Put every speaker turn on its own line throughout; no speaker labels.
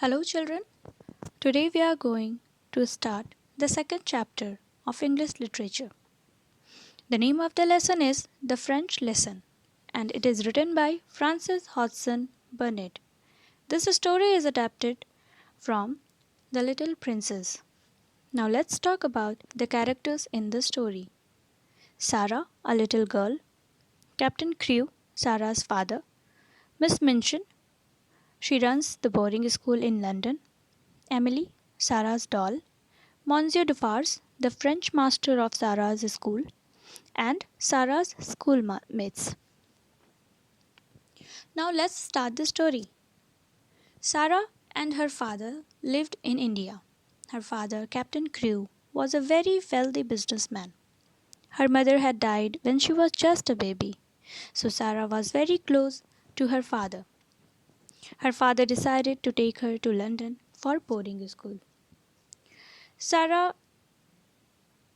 Hello, children. Today we are going to start the second chapter of English literature. The name of the lesson is The French Lesson, and it is written by Frances Hodgson Burnett. This story is adapted from The Little Princess. Now let's talk about the characters in the story. Sarah, a little girl, Captain Crewe, Sarah's father, Miss Minchin, she runs the boarding school in London, Emily, Sarah's doll, Monsieur Defarge, the French master of Sarah's school, and Sarah's schoolmates. Now let's start the story. Sarah and her father lived in India. Her father, Captain Crewe, was a very wealthy businessman. Her mother had died when she was just a baby, so Sarah was very close to her father. Her father decided to take her to London for boarding school. Sarah,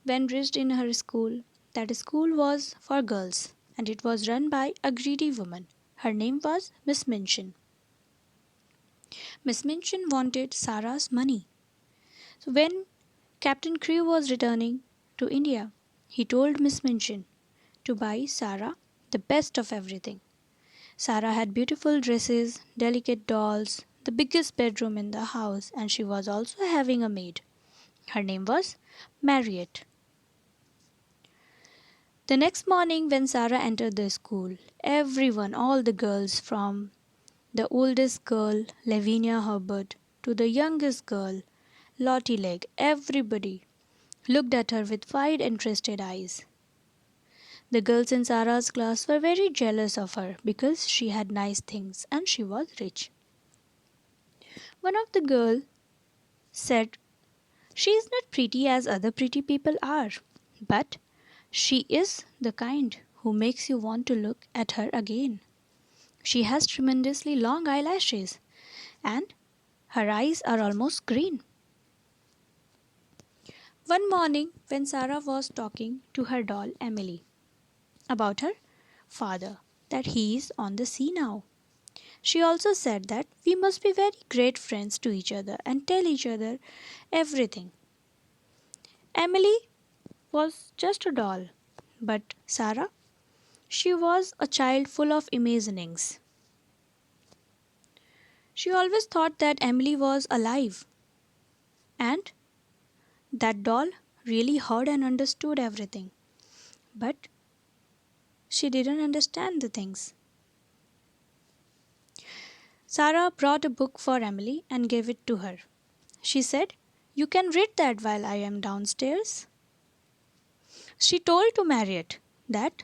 when reached in her school, that school was for girls and it was run by a greedy woman. Her name was Miss Minchin. Miss Minchin wanted Sarah's money. So when Captain Crewe was returning to India, he told Miss Minchin to buy Sarah the best of everything. Sarah had beautiful dresses, delicate dolls, the biggest bedroom in the house, and she was also having a maid. Her name was Marriott. The next morning, when Sarah entered the school, everyone, all the girls from the oldest girl, Lavinia Herbert, to the youngest girl, Lottie Legg, everybody looked at her with wide, interested eyes. The girls in Sarah's class were very jealous of her because she had nice things and she was rich. One of the girls said, "She is not pretty as other pretty people are, but she is the kind who makes you want to look at her again. She has tremendously long eyelashes, and her eyes are almost green." One morning, when Sarah was talking to her doll Emily about her father, that he is on the sea now, she also said that we must be very great friends to each other and tell each other everything. Emily was just a doll, but Sarah, she was a child full of imaginings. She always thought that Emily was alive and that doll really heard and understood everything. But she didn't understand the things. Sarah brought a book for Emily and gave it to her. She said, "You can read that while I am downstairs." She told to Marriott that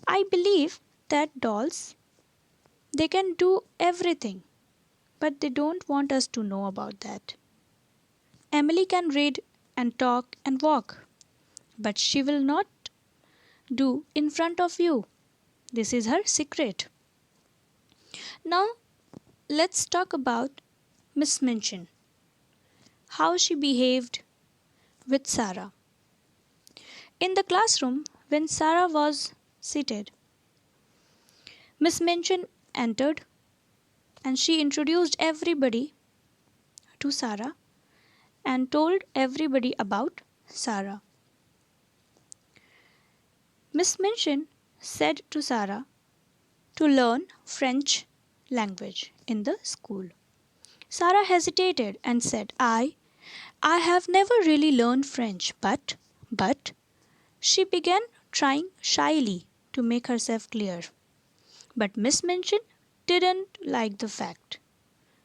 I believe that dolls, they can do everything, but they don't want us to know about that. Emily can read and talk and walk, but she will not do in front of you. This is her secret. Now let's talk about Miss Minchin, how she behaved with Sarah. In the classroom, when Sarah was seated, Miss Minchin entered and she introduced everybody to Sarah and told everybody about Sarah. Miss Minchin said to Sarah to learn French language in the school. Sarah hesitated and said, I have never really learned French, but she began trying shyly to make herself clear. But Miss Minchin didn't like the fact.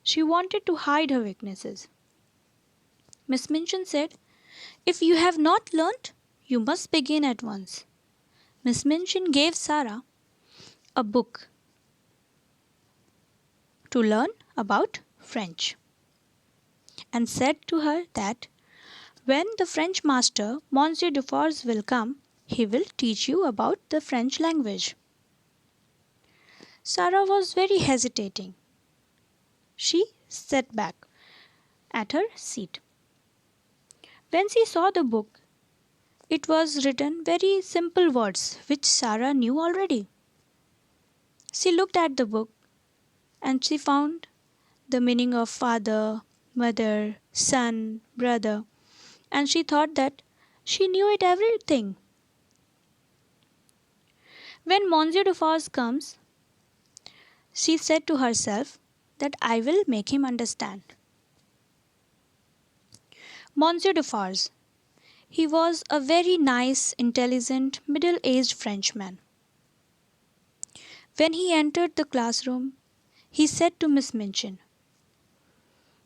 She wanted to hide her weaknesses. Miss Minchin said, "If you have not learnt, you must begin at once." Miss Minchin gave Sarah a book to learn about French and said to her that when the French master, Monsieur Defarge, will come, he will teach you about the French language. Sarah was very hesitating. She sat back at her seat. When she saw the book, it was written very simple words which Sarah knew already. She looked at the book and she found the meaning of father, mother, son, brother, and she thought that she knew it everything. When Monsieur Dufour comes, she said to herself that I will make him understand. Monsieur Dufour, he was a very nice, intelligent, middle-aged Frenchman. When he entered the classroom, he said to Miss Minchin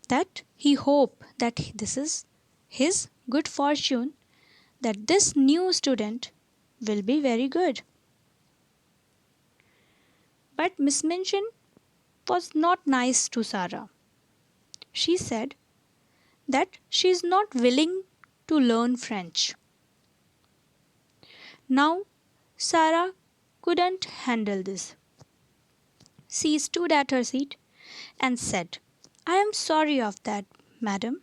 that he hoped that this is his good fortune that this new student will be very good. But Miss Minchin was not nice to Sarah. She said that she is not willing to learn French. Now Sarah couldn't handle this. She stood at her seat and said, I am sorry of that, madam.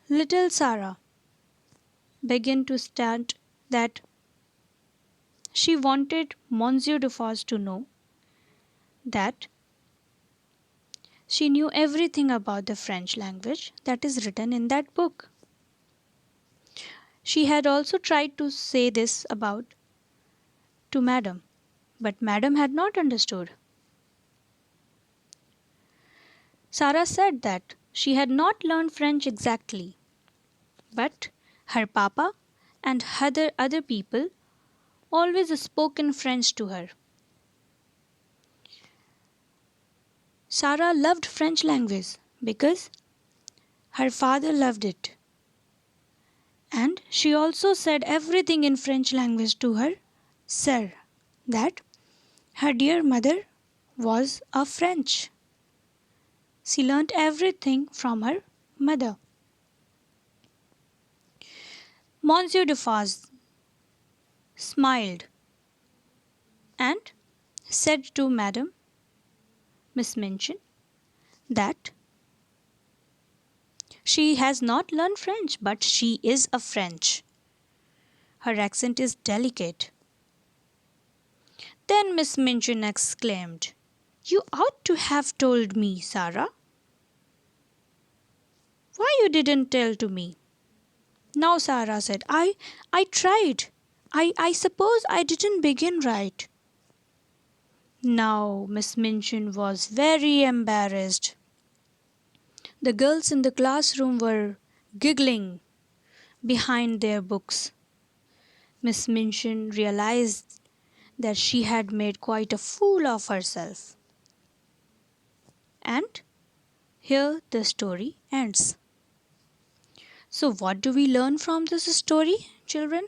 Little Sarah began to state that she wanted Monsieur Dufour to know that she knew everything about the French language that is written in that book. She had also tried to say this about to Madam, but Madam had not understood. Sarah said that she had not learned French exactly, but her papa and other people always spoke in French to her. Sarah loved French language because her father loved it. And she also said everything in French language to her sir, that her dear mother was a French. She learnt everything from her mother. Monsieur Dufour smiled and said to Madam Miss Minchin that she has not learned French, but she is a French. Her accent is delicate. Then Miss Minchin exclaimed, You ought to have told me, Sarah. Why you didn't tell to me? Now Sarah said, I tried. I suppose I didn't begin right. Now Miss Minchin was very embarrassed. The girls in the classroom were giggling behind their books. Miss Minchin realized that she had made quite a fool of herself. And here the story ends. So, what do we learn from this story, children?